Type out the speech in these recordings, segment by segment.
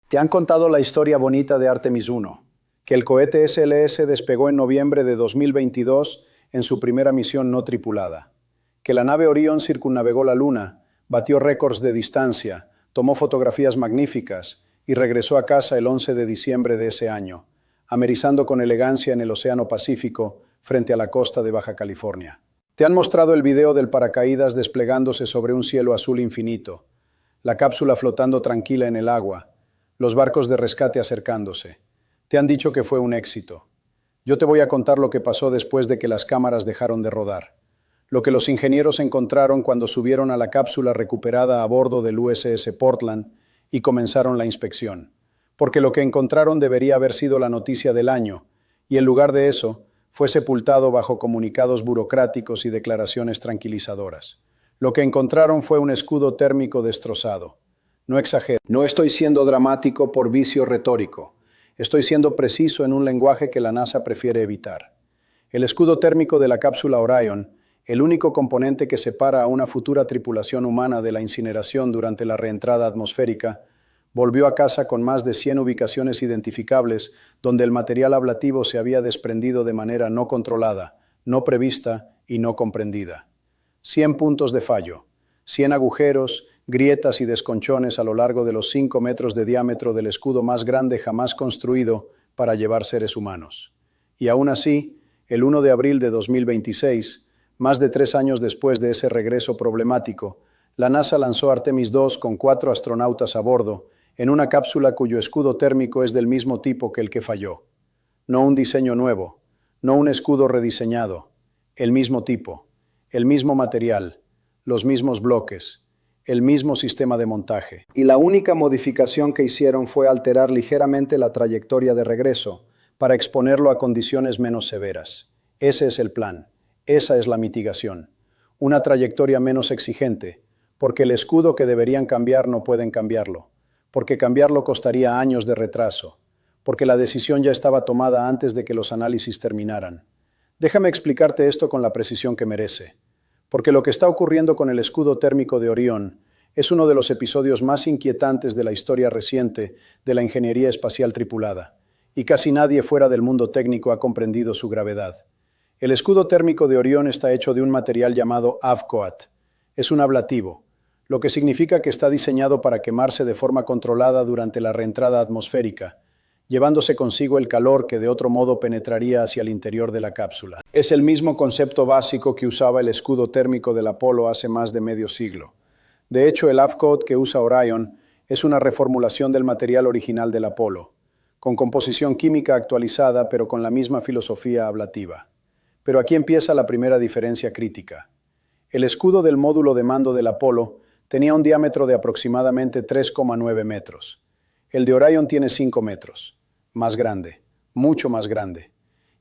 Te han contado la historia bonita de Artemis 1, que el cohete SLS despegó en noviembre de 2022 en su primera misión no tripulada, que la nave Orion circunnavegó la Luna, batió récords de distancia, tomó fotografías magníficas y regresó a casa el 11 de diciembre de ese año, amerizando con elegancia en el Océano Pacífico frente a la costa de Baja California. Te han mostrado el video del paracaídas desplegándose sobre un cielo azul infinito, la cápsula flotando tranquila en el agua, los barcos de rescate acercándose. Te han dicho que fue un éxito. Yo te voy a contar lo que pasó después de que las cámaras dejaron de rodar. Lo que los ingenieros encontraron cuando subieron a la cápsula recuperada a bordo del USS Portland y comenzaron la inspección. Porque lo que encontraron debería haber sido la noticia del año, y en lugar de eso, fue sepultado bajo comunicados burocráticos y declaraciones tranquilizadoras. Lo que encontraron fue un escudo térmico destrozado. No exagero. No estoy siendo dramático por vicio retórico. Estoy siendo preciso en un lenguaje que la NASA prefiere evitar. El escudo térmico de la cápsula Orion, el único componente que separa a una futura tripulación humana de la incineración durante la reentrada atmosférica, volvió a casa con más de 100 ubicaciones identificables donde el material ablativo se había desprendido de manera no controlada, no prevista y no comprendida. 100 puntos de fallo, 100 agujeros, grietas y desconchones a lo largo de los 5 metros de diámetro del escudo más grande jamás construido para llevar seres humanos. Y aún así, el 1 de abril de 2026, más de 3 años después de ese regreso problemático, la NASA lanzó Artemis II con 4 astronautas a bordo, en una cápsula cuyo escudo térmico es del mismo tipo que el que falló. No un diseño nuevo, no un escudo rediseñado, el mismo tipo, el mismo material, los mismos bloques, el mismo sistema de montaje. Y la única modificación que hicieron fue alterar ligeramente la trayectoria de regreso para exponerlo a condiciones menos severas. Ese es el plan, esa es la mitigación. Una trayectoria menos exigente, porque el escudo que deberían cambiar no pueden cambiarlo, porque cambiarlo costaría años de retraso, porque la decisión ya estaba tomada antes de que los análisis terminaran. Déjame explicarte esto con la precisión que merece. Porque lo que está ocurriendo con el escudo térmico de Orión es uno de los episodios más inquietantes de la historia reciente de la ingeniería espacial tripulada, y casi nadie fuera del mundo técnico ha comprendido su gravedad. El escudo térmico de Orión está hecho de un material llamado AVCOAT. Es un ablativo, lo que significa que está diseñado para quemarse de forma controlada durante la reentrada atmosférica, llevándose consigo el calor que de otro modo penetraría hacia el interior de la cápsula. Es el mismo concepto básico que usaba el escudo térmico del Apolo hace más de medio siglo. De hecho, el AVCOAT que usa Orion es una reformulación del material original del Apolo, con composición química actualizada pero con la misma filosofía ablativa. Pero aquí empieza la primera diferencia crítica. El escudo del módulo de mando del Apolo tenía un diámetro de aproximadamente 3,9 metros. El de Orion tiene 5 metros. Más grande, mucho más grande.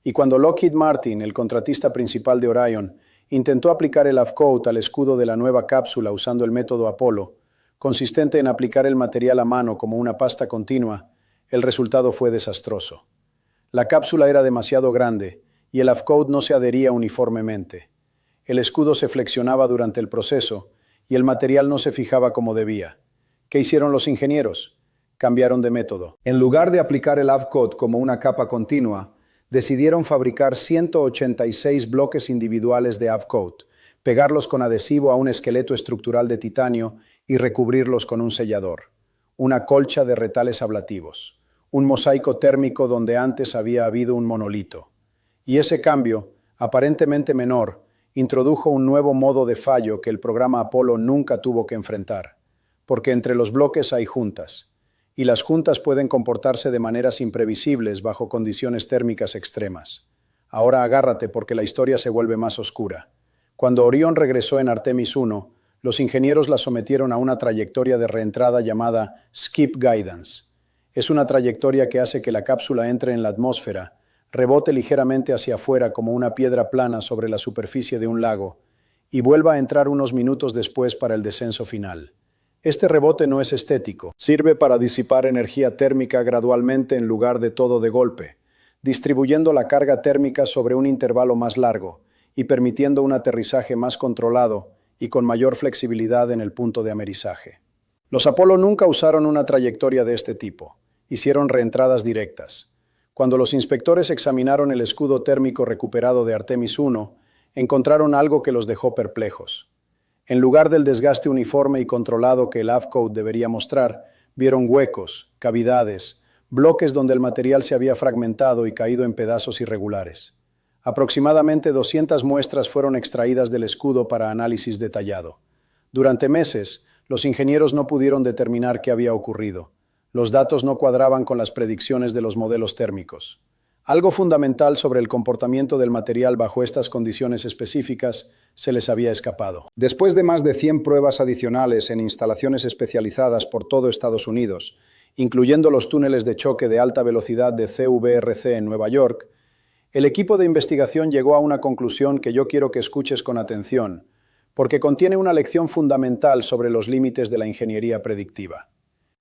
Y cuando Lockheed Martin, el contratista principal de Orion, intentó aplicar el AVCOAT al escudo de la nueva cápsula usando el método Apollo, consistente en aplicar el material a mano como una pasta continua, el resultado fue desastroso. La cápsula era demasiado grande y el AVCOAT no se adhería uniformemente. El escudo se flexionaba durante el proceso y el material no se fijaba como debía. ¿Qué hicieron los ingenieros? Cambiaron de método. En lugar de aplicar el AVCOAT como una capa continua, decidieron fabricar 186 bloques individuales de AVCOAT, pegarlos con adhesivo a un esqueleto estructural de titanio y recubrirlos con un sellador, una colcha de retales ablativos, un mosaico térmico donde antes había habido un monolito. Y ese cambio, aparentemente menor, introdujo un nuevo modo de fallo que el programa Apolo nunca tuvo que enfrentar, porque entre los bloques hay juntas, y las juntas pueden comportarse de maneras imprevisibles bajo condiciones térmicas extremas. Ahora agárrate porque la historia se vuelve más oscura. Cuando Orión regresó en Artemis 1, los ingenieros la sometieron a una trayectoria de reentrada llamada Skip Guidance. Es una trayectoria que hace que la cápsula entre en la atmósfera, rebote ligeramente hacia afuera como una piedra plana sobre la superficie de un lago, y vuelva a entrar unos minutos después para el descenso final. Este rebote no es estético, sirve para disipar energía térmica gradualmente en lugar de todo de golpe, distribuyendo la carga térmica sobre un intervalo más largo y permitiendo un aterrizaje más controlado y con mayor flexibilidad en el punto de amerizaje. Los Apolo nunca usaron una trayectoria de este tipo. Hicieron reentradas directas. Cuando los inspectores examinaron el escudo térmico recuperado de Artemis I, encontraron algo que los dejó perplejos. En lugar del desgaste uniforme y controlado que el AFCODE debería mostrar, vieron huecos, cavidades, bloques donde el material se había fragmentado y caído en pedazos irregulares. Aproximadamente 200 muestras fueron extraídas del escudo para análisis detallado. Durante meses, los ingenieros no pudieron determinar qué había ocurrido. Los datos no cuadraban con las predicciones de los modelos térmicos. Algo fundamental sobre el comportamiento del material bajo estas condiciones específicas se les había escapado. Después de más de 100 pruebas adicionales en instalaciones especializadas por todo Estados Unidos, incluyendo los túneles de choque de alta velocidad de CVRC en Nueva York, el equipo de investigación llegó a una conclusión que yo quiero que escuches con atención, porque contiene una lección fundamental sobre los límites de la ingeniería predictiva.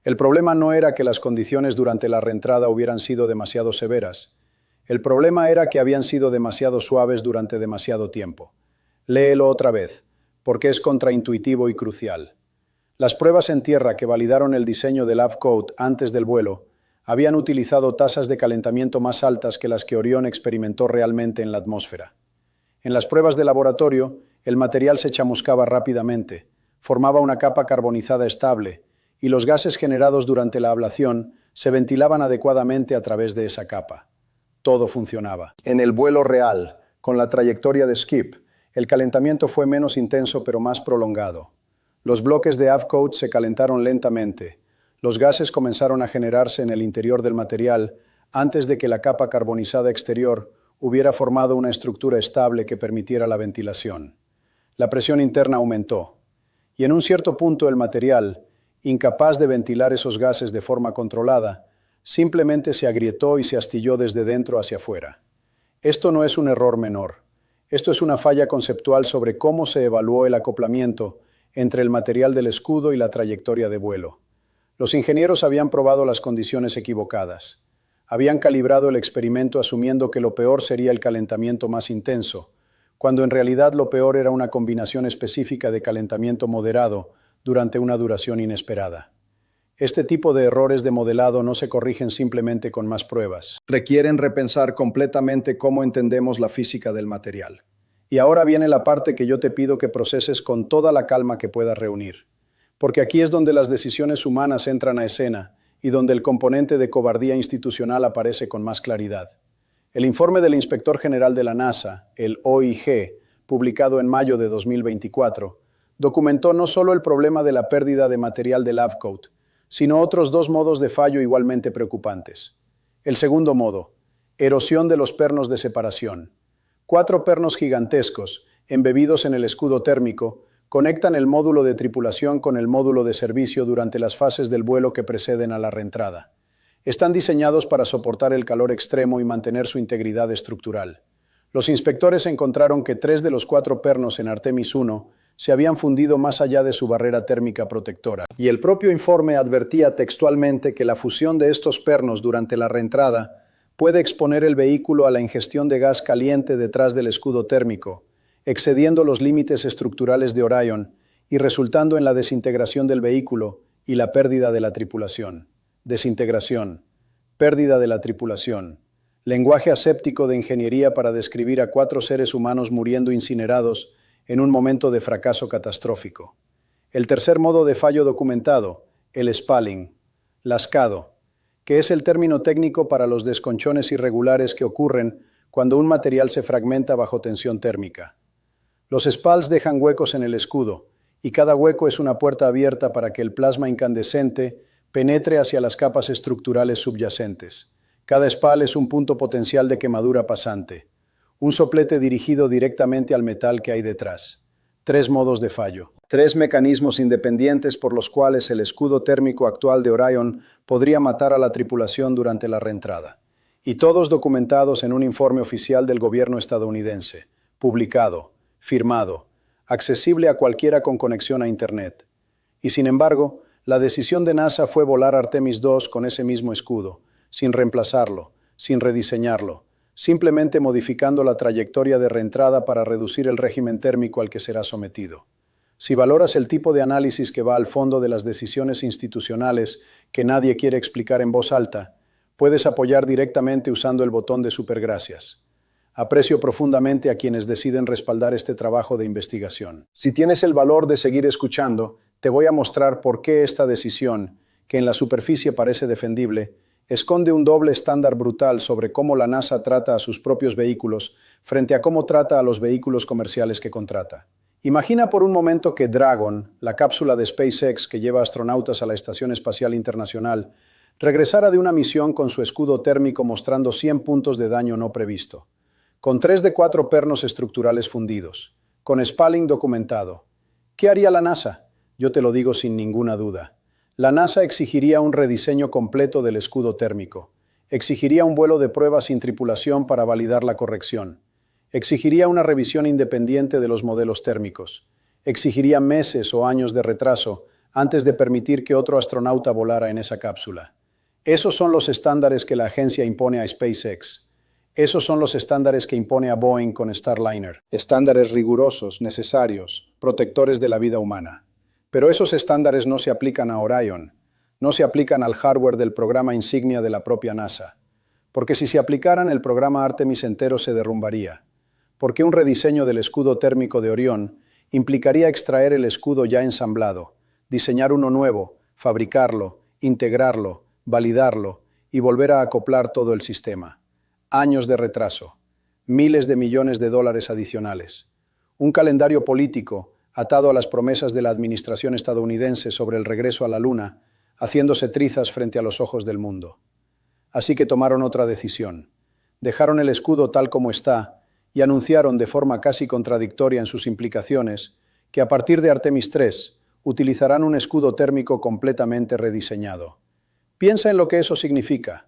El problema no era que las condiciones durante la reentrada hubieran sido demasiado severas. El problema era que habían sido demasiado suaves durante demasiado tiempo. Léelo otra vez, porque es contraintuitivo y crucial. Las pruebas en tierra que validaron el diseño del AFCODE antes del vuelo habían utilizado tasas de calentamiento más altas que las que Orión experimentó realmente en la atmósfera. En las pruebas de laboratorio, el material se chamuscaba rápidamente, formaba una capa carbonizada estable, y los gases generados durante la ablación se ventilaban adecuadamente a través de esa capa. Todo funcionaba. En el vuelo real, con la trayectoria de Skip, el calentamiento fue menos intenso pero más prolongado. Los bloques de AFCODE se calentaron lentamente. Los gases comenzaron a generarse en el interior del material antes de que la capa carbonizada exterior hubiera formado una estructura estable que permitiera la ventilación. La presión interna aumentó, y en un cierto punto el material, incapaz de ventilar esos gases de forma controlada, simplemente se agrietó y se astilló desde dentro hacia afuera. Esto no es un error menor. Esto es una falla conceptual sobre cómo se evaluó el acoplamiento entre el material del escudo y la trayectoria de vuelo. Los ingenieros habían probado las condiciones equivocadas. Habían calibrado el experimento asumiendo que lo peor sería el calentamiento más intenso, cuando en realidad lo peor era una combinación específica de calentamiento moderado durante una duración inesperada. Este tipo de errores de modelado no se corrigen simplemente con más pruebas. Requieren repensar completamente cómo entendemos la física del material. Y ahora viene la parte que yo te pido que proceses con toda la calma que puedas reunir. Porque aquí es donde las decisiones humanas entran a escena y donde el componente de cobardía institucional aparece con más claridad. El informe del Inspector General de la NASA, el OIG, publicado en mayo de 2024, documentó no solo el problema de la pérdida de material del AFCODE, sino otros dos modos de fallo igualmente preocupantes. El segundo modo, erosión de los pernos de separación. 4 pernos gigantescos, embebidos en el escudo térmico, conectan el módulo de tripulación con el módulo de servicio durante las fases del vuelo que preceden a la reentrada. Están diseñados para soportar el calor extremo y mantener su integridad estructural. Los inspectores encontraron que 3 de los 4 pernos en Artemis I se habían fundido más allá de su barrera térmica protectora, y el propio informe advertía textualmente que la fusión de estos pernos durante la reentrada puede exponer el vehículo a la ingestión de gas caliente detrás del escudo térmico, excediendo los límites estructurales de Orion y resultando en la desintegración del vehículo y la pérdida de la tripulación. Desintegración, pérdida de la tripulación. Lenguaje aséptico de ingeniería para describir a 4 seres humanos muriendo incinerados en un momento de fracaso catastrófico. El tercer modo de fallo documentado, el spalling, lascado, que es el término técnico para los desconchones irregulares que ocurren cuando un material se fragmenta bajo tensión térmica. Los spalls dejan huecos en el escudo, y cada hueco es una puerta abierta para que el plasma incandescente penetre hacia las capas estructurales subyacentes. Cada spall es un punto potencial de quemadura pasante, un soplete dirigido directamente al metal que hay detrás. 3 modos de fallo. 3 mecanismos independientes por los cuales el escudo térmico actual de Orion podría matar a la tripulación durante la reentrada. Y todos documentados en un informe oficial del gobierno estadounidense, publicado, firmado, accesible a cualquiera con conexión a Internet. Y sin embargo, la decisión de NASA fue volar Artemis II con ese mismo escudo, sin reemplazarlo, sin rediseñarlo, simplemente modificando la trayectoria de reentrada para reducir el régimen térmico al que será sometido. Si valoras el tipo de análisis que va al fondo de las decisiones institucionales que nadie quiere explicar en voz alta, puedes apoyar directamente usando el botón de supergracias. Aprecio profundamente a quienes deciden respaldar este trabajo de investigación. Si tienes el valor de seguir escuchando, te voy a mostrar por qué esta decisión, que en la superficie parece defendible, esconde un doble estándar brutal sobre cómo la NASA trata a sus propios vehículos frente a cómo trata a los vehículos comerciales que contrata. Imagina por un momento que Dragon, la cápsula de SpaceX que lleva astronautas a la Estación Espacial Internacional, regresara de una misión con su escudo térmico mostrando 100 puntos de daño no previsto, con 3 de 4 pernos estructurales fundidos, con spalling documentado. ¿Qué haría la NASA? Yo te lo digo sin ninguna duda. La NASA exigiría un rediseño completo del escudo térmico. Exigiría un vuelo de prueba sin tripulación para validar la corrección. Exigiría una revisión independiente de los modelos térmicos. Exigiría meses o años de retraso antes de permitir que otro astronauta volara en esa cápsula. Esos son los estándares que la agencia impone a SpaceX. Esos son los estándares que impone a Boeing con Starliner. Estándares rigurosos, necesarios, protectores de la vida humana. Pero esos estándares no se aplican a Orion, no se aplican al hardware del programa insignia de la propia NASA. Porque si se aplicaran, el programa Artemis entero se derrumbaría. Porque un rediseño del escudo térmico de Orión implicaría extraer el escudo ya ensamblado, diseñar uno nuevo, fabricarlo, integrarlo, validarlo y volver a acoplar todo el sistema. Años de retraso, miles de millones de dólares adicionales. Un calendario político atado a las promesas de la administración estadounidense sobre el regreso a la Luna, haciéndose trizas frente a los ojos del mundo. Así que tomaron otra decisión. Dejaron el escudo tal como está y anunciaron de forma casi contradictoria en sus implicaciones que a partir de Artemis 3 utilizarán un escudo térmico completamente rediseñado. Piensa en lo que eso significa.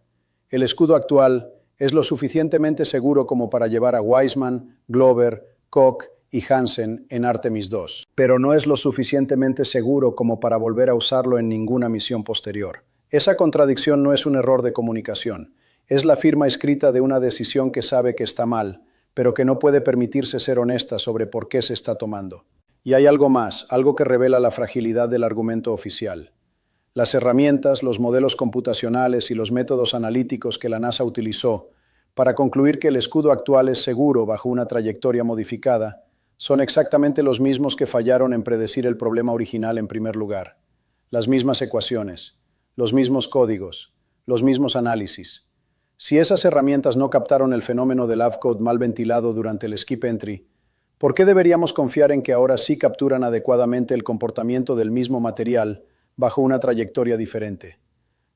El escudo actual es lo suficientemente seguro como para llevar a Weissman, Glover, Koch y Hansen en Artemis 2, pero no es lo suficientemente seguro como para volver a usarlo en ninguna misión posterior. Esa contradicción no es un error de comunicación, es la firma escrita de una decisión que sabe que está mal, pero que no puede permitirse ser honesta sobre por qué se está tomando. Y hay algo más, algo que revela la fragilidad del argumento oficial. Las herramientas, los modelos computacionales y los métodos analíticos que la NASA utilizó para concluir que el escudo actual es seguro bajo una trayectoria modificada son exactamente los mismos que fallaron en predecir el problema original en primer lugar. Las mismas ecuaciones, los mismos códigos, los mismos análisis. Si esas herramientas no captaron el fenómeno del AVCODE mal ventilado durante el skip entry, ¿por qué deberíamos confiar en que ahora sí capturan adecuadamente el comportamiento del mismo material bajo una trayectoria diferente?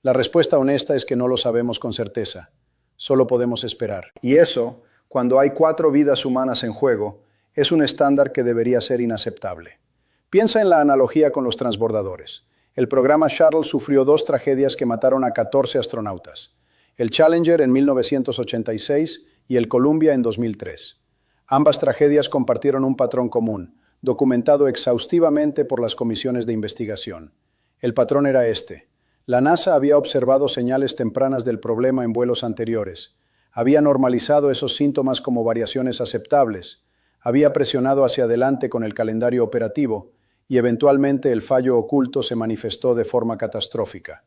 La respuesta honesta es que no lo sabemos con certeza. Solo podemos esperar. Y eso, cuando hay 4 vidas humanas en juego, es un estándar que debería ser inaceptable. Piensa en la analogía con los transbordadores. El programa Shuttle sufrió 2 tragedias que mataron a 14 astronautas. El Challenger en 1986 y el Columbia en 2003. Ambas tragedias compartieron un patrón común, documentado exhaustivamente por las comisiones de investigación. El patrón era este. La NASA había observado señales tempranas del problema en vuelos anteriores. Había normalizado esos síntomas como variaciones aceptables. Había presionado hacia adelante con el calendario operativo y eventualmente el fallo oculto se manifestó de forma catastrófica.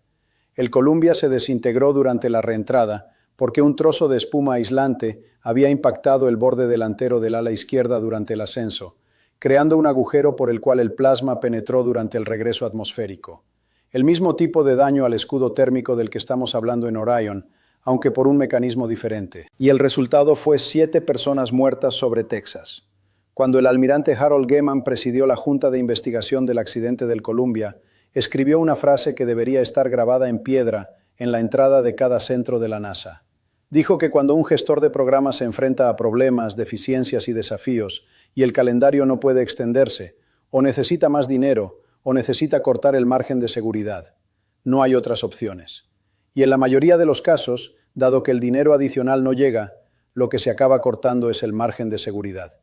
El Columbia se desintegró durante la reentrada porque un trozo de espuma aislante había impactado el borde delantero del ala izquierda durante el ascenso, creando un agujero por el cual el plasma penetró durante el regreso atmosférico. El mismo tipo de daño al escudo térmico del que estamos hablando en Orion, aunque por un mecanismo diferente. Y el resultado fue 7 personas muertas sobre Texas. Cuando el almirante Harold Gehman presidió la Junta de Investigación del accidente del Columbia, escribió una frase que debería estar grabada en piedra en la entrada de cada centro de la NASA. Dijo que cuando un gestor de programas se enfrenta a problemas, deficiencias y desafíos, y el calendario no puede extenderse, o necesita más dinero, o necesita cortar el margen de seguridad. No hay otras opciones. Y en la mayoría de los casos, dado que el dinero adicional no llega, lo que se acaba cortando es el margen de seguridad.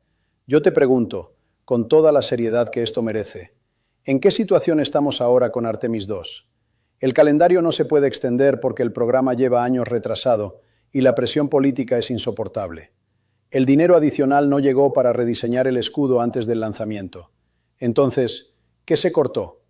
Yo te pregunto, con toda la seriedad que esto merece, ¿en qué situación estamos ahora con Artemis 2? El calendario no se puede extender porque el programa lleva años retrasado y la presión política es insoportable. El dinero adicional no llegó para rediseñar el escudo antes del lanzamiento. Entonces, ¿qué se cortó?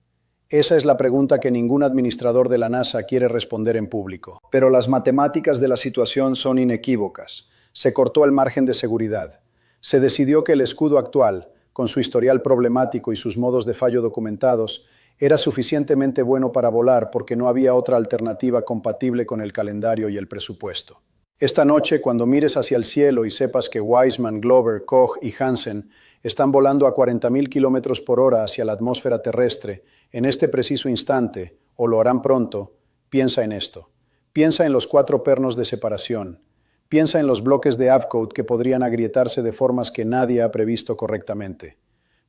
Esa es la pregunta que ningún administrador de la NASA quiere responder en público. Pero las matemáticas de la situación son inequívocas. Se cortó el margen de seguridad. Se decidió que el escudo actual, con su historial problemático y sus modos de fallo documentados, era suficientemente bueno para volar porque no había otra alternativa compatible con el calendario y el presupuesto. Esta noche, cuando mires hacia el cielo y sepas que Wiseman, Glover, Koch y Hansen están volando a 40.000 kilómetros por hora hacia la atmósfera terrestre, en este preciso instante, o lo harán pronto, piensa en esto. Piensa en los 4 pernos de separación. Piensa en los bloques de Avcode que podrían agrietarse de formas que nadie ha previsto correctamente.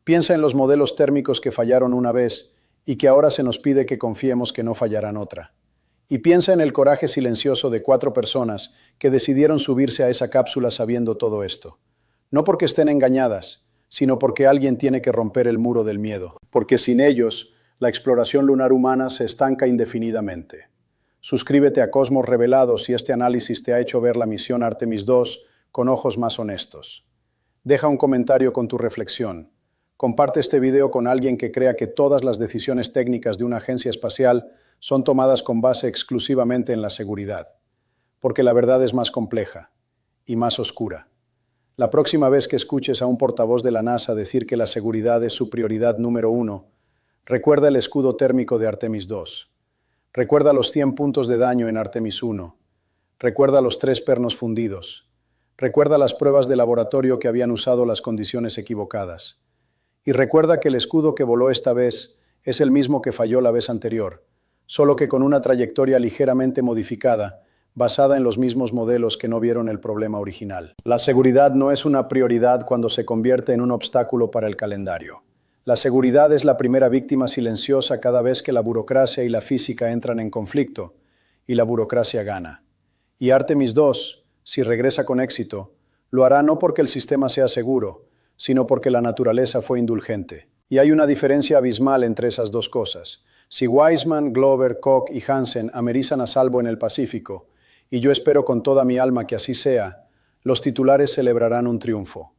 Piensa en los modelos térmicos que fallaron una vez y que ahora se nos pide que confiemos que no fallarán otra. Y piensa en el coraje silencioso de 4 personas que decidieron subirse a esa cápsula sabiendo todo esto. No porque estén engañadas, sino porque alguien tiene que romper el muro del miedo. Porque sin ellos, la exploración lunar humana se estanca indefinidamente. Suscríbete a Cosmos Revelados si este análisis te ha hecho ver la misión Artemis II con ojos más honestos. Deja un comentario con tu reflexión. Comparte este video con alguien que crea que todas las decisiones técnicas de una agencia espacial son tomadas con base exclusivamente en la seguridad. Porque la verdad es más compleja y más oscura. La próxima vez que escuches a un portavoz de la NASA decir que la seguridad es su prioridad número 1, recuerda el escudo térmico de Artemis II. Recuerda los 100 puntos de daño en Artemis 1. Recuerda los 3 pernos fundidos. Recuerda las pruebas de laboratorio que habían usado las condiciones equivocadas. Y recuerda que el escudo que voló esta vez es el mismo que falló la vez anterior, solo que con una trayectoria ligeramente modificada, basada en los mismos modelos que no vieron el problema original. La seguridad no es una prioridad cuando se convierte en un obstáculo para el calendario. La seguridad es la primera víctima silenciosa cada vez que la burocracia y la física entran en conflicto, y la burocracia gana. Y Artemis II, si regresa con éxito, lo hará no porque el sistema sea seguro, sino porque la naturaleza fue indulgente. Y hay una diferencia abismal entre esas dos cosas. Si Wiseman, Glover, Koch y Hansen amerizan a salvo en el Pacífico, y yo espero con toda mi alma que así sea, los titulares celebrarán un triunfo.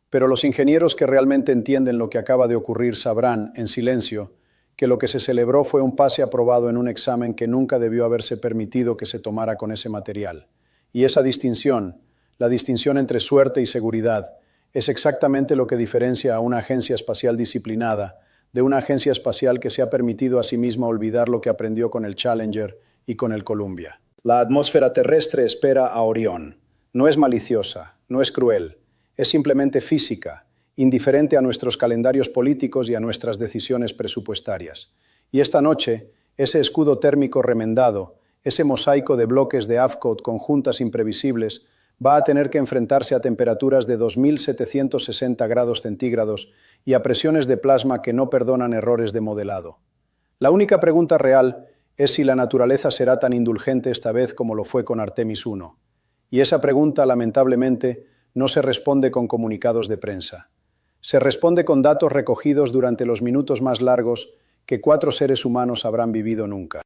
Pero los ingenieros que realmente entienden lo que acaba de ocurrir sabrán, en silencio, que lo que se celebró fue un pase aprobado en un examen que nunca debió haberse permitido que se tomara con ese material. Y esa distinción, la distinción entre suerte y seguridad, es exactamente lo que diferencia a una agencia espacial disciplinada de una agencia espacial que se ha permitido a sí misma olvidar lo que aprendió con el Challenger y con el Columbia. La atmósfera terrestre espera a Orión. No es maliciosa, no es cruel, es simplemente física, indiferente a nuestros calendarios políticos y a nuestras decisiones presupuestarias. Y esta noche, ese escudo térmico remendado, ese mosaico de bloques de Avcode con juntas imprevisibles, va a tener que enfrentarse a temperaturas de 2.760 grados centígrados y a presiones de plasma que no perdonan errores de modelado. La única pregunta real es si la naturaleza será tan indulgente esta vez como lo fue con Artemis I. Y esa pregunta, lamentablemente, no se responde con comunicados de prensa. Se responde con datos recogidos durante los minutos más largos que 4 seres humanos habrán vivido nunca.